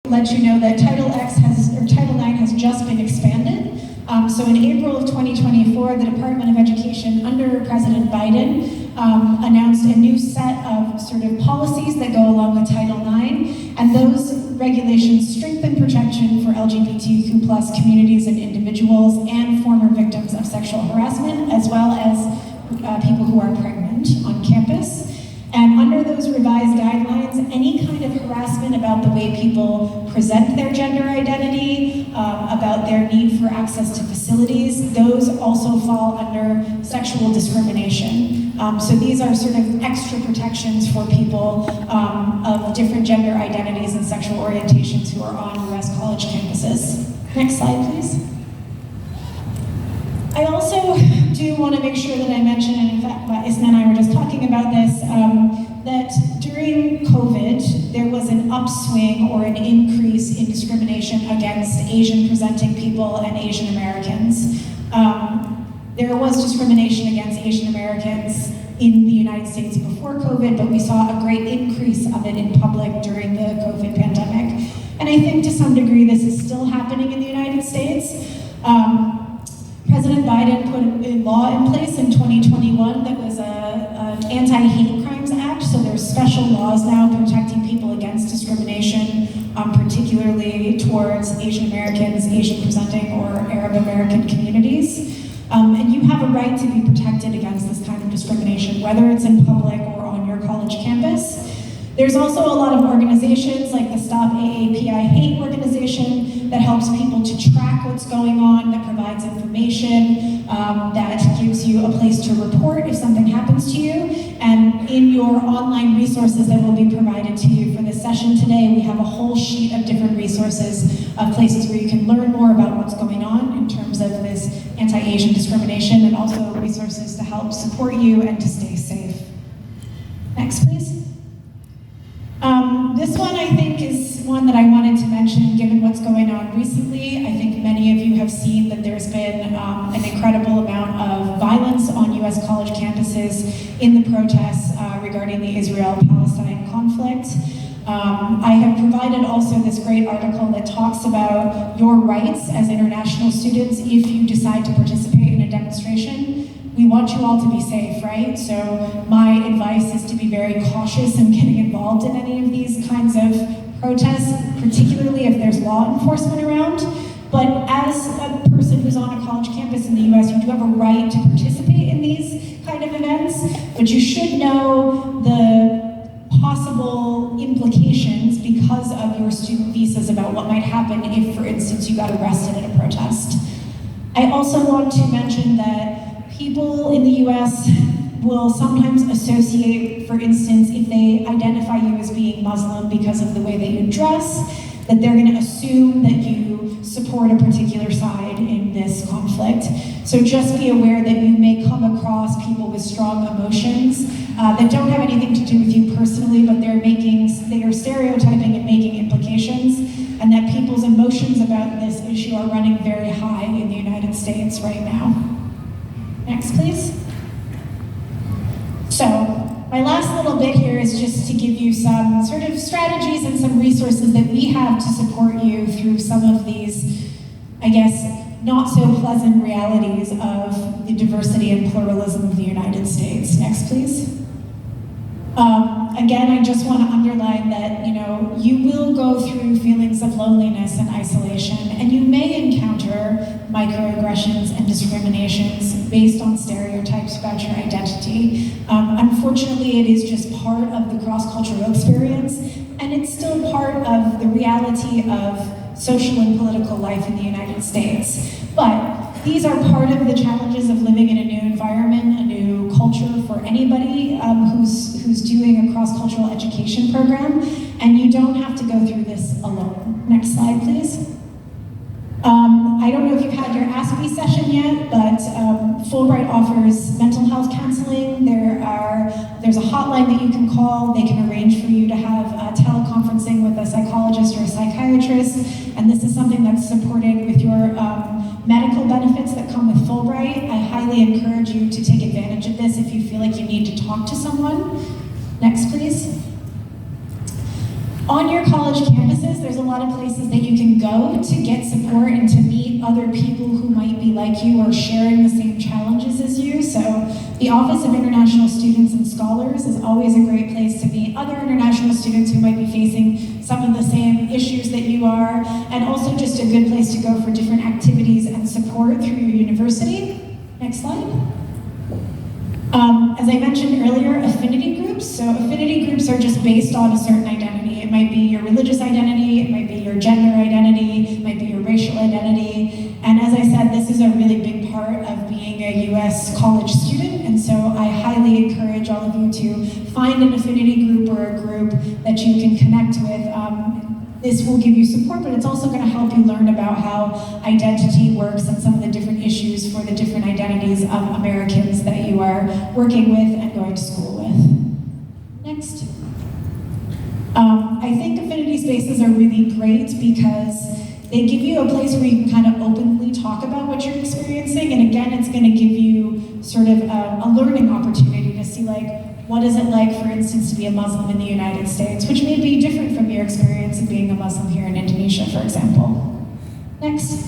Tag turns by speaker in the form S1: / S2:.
S1: let you know that Title IX has just been expanded. So in April of 2024, the Department of Education under President Biden announced a new set of sort of policies that go along with Title IX, and those regulations strengthen protection for LGBTQ+ communities and individuals and former victims of sexual harassment, as well as people who are pregnant on campus. And under those revised guidelines, any kind of harassment about the way people present their gender identity, about their need for access to facilities, those also fall under sexual discrimination. So these are sort of extra protections for people of different gender identities and sexual orientations who are on US college campuses. Next slide, please. I also do want to make sure that I mention, and in fact, Isna and I were just talking about this, that during COVID, there was an upswing or an increase in discrimination against Asian-presenting people and Asian Americans. There was discrimination against Asian Americans in the United States before COVID, but we saw a great increase of it in public during the COVID pandemic. And I think to some degree this is still happening in the United States. President Biden put a law in place in 2021 that was an Anti-Hate Crimes Act, so there's special laws now protecting people against discrimination, particularly towards Asian Americans, Asian presenting, or Arab American communities. And you have a right to be protected against this kind of discrimination, whether it's in public or on your college campus. There's also a lot of organizations like the Stop AAPI Hate organization that helps people to track what's going on, that provides information, that gives you a place to report if something happens to you. And in your online resources that will be provided to you for this session today, we have a whole sheet of different resources of places where you can learn more about what's going on in terms of this anti-Asian discrimination, and also resources to help support you and to stay safe. Next, please. This one I think is one that I wanted to mention given what's going on recently. I think many of you have seen that there's been an incredible amount of violence on US college campuses in the protests regarding the Israel-Palestine conflict. I have provided also this great article that talks about your rights as international students if you decide to participate in a demonstration. We want you all to be safe, right? So my advice is to be very cautious in getting involved in any of these kinds of protests, particularly if there's law enforcement around. But as a person who's on a college campus in the US, you do have a right to participate in these kind of events, but you should know the possible implications because of your student visas about what might happen if, for instance, you got arrested at a protest. I also want to mention that people in the US will sometimes associate, for instance, if they identify you as being Muslim because of the way that you dress, that they're going to assume that you support a particular side in this conflict. So just be aware that you may come across people with strong emotions that don't have anything to do with you personally, but they are stereotyping and making implications, and that people's emotions about this issue are running very high in the United States right now. Next, please. So, my last little bit here is just to give you some sort of strategies and some resources that we have to support you through some of these, I guess, not so pleasant realities of the diversity and pluralism of the United States. Next, please. Again, I just want to underline that, you will go through feelings of loneliness and isolation, and you may encounter microaggressions and discriminations based on stereotypes about your identity. Unfortunately, it is just part of the cross-cultural experience, and it's still part of the reality of social and political life in the United States. But these are part of the challenges of living in a new environment, a new culture for anybody who's doing a cross-cultural education program, and you don't have to go through this alone. Next slide, please. I don't know if you've had your ASPE session yet, but Fulbright offers mental health counseling. There's a hotline that you can call. They can arrange for you to have teleconferencing with a psychologist or a psychiatrist, and this is something that's supported with your medical benefits that come with Fulbright. I highly encourage you to take advantage of this if you feel like you need to talk to someone. Next, please. On your college campuses, there's a lot of places that you can go to get support and to meet other people who might be like you or sharing the same challenges as you. So the Office of International Students and Scholars is always a great place to meet other international students who might be facing some of the same issues that you are, and also just a good place to go for different activities and support through your university. Next slide. As I mentioned earlier, affinity groups. So affinity groups are just based on a certain identity. It might be your religious identity, it might be your gender identity, it might be your racial identity. And as I said, this is a really big part of being a US college student. And so I highly encourage all of you to find an affinity group or a group that you can connect with. This will give you support, but it's also going to help you learn about how identity works and some of the different issues for the different identities of Americans that you are working with and going to school with. Next. I think affinity spaces are really great because they give you a place where you can kind of openly talk about what you're experiencing, and again, it's going to give you sort of a learning opportunity to see, like, what is it like, for instance, to be a Muslim in the United States, which may be different from your experience of being a Muslim here in Indonesia, for example. Next.